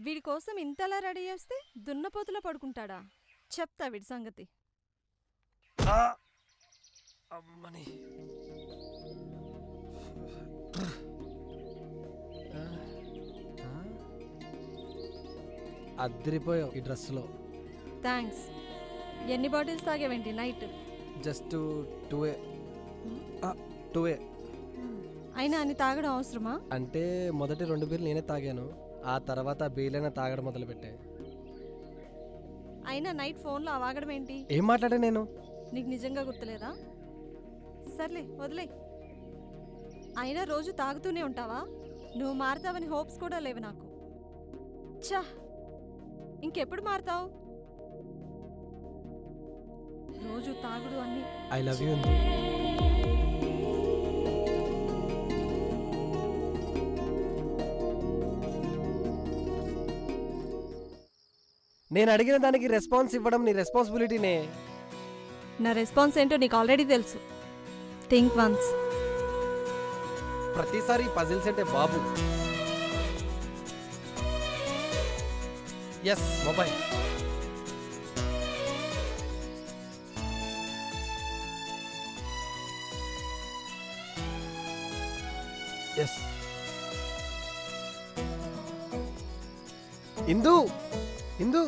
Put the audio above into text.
వీడి కోసం ఇంతలా రెడీ చేస్తే దున్నపోతులో పడుకుంటాడా? చెప్తా వీడి సంగతి. అమ్మని అద్దరిపోయావు ఈ డ్రెస్లో. థ్యాంక్స్. ఎన్ని బాటిల్స్ తాగేవేంటి నైట్? జస్ట్ 2 2 అయినా అని తాగడం అవసరమా? అంటే మొదటి 2 బీర్లు నేనే తాగాను, ఆ తర్వాత బీర్లైనా తాగడం మొదలుపెట్టే. అయినా నైట్ ఫోన్లో అవాగడం ఏంటి? ఏం మాట్లాడా నేను? నీకు నిజంగా గుర్తులేదా? సర్లే వదిలే. అయినా రోజు తాగుతూనే ఉంటావా? నువ్వు మారుతావని హోప్స్ కూడా లేవు నాకు. ఛా, ఇంకెప్పుడు మారుతావు? రోజు తాగుడు అన్ని. I love you. నేను అడిగిన దానికి రెస్పాన్స్ ఇవ్వడం నీ రెస్పాన్సిబిలిటీనే. నా రెస్పాన్స్ ఏంటో నీకు ఆల్రెడీ తెలుసు. Think once. ప్రతిసారి పజిల్స్ అంటే బాబు. Yes, mobile. ఎస్. ఇందు ఇందు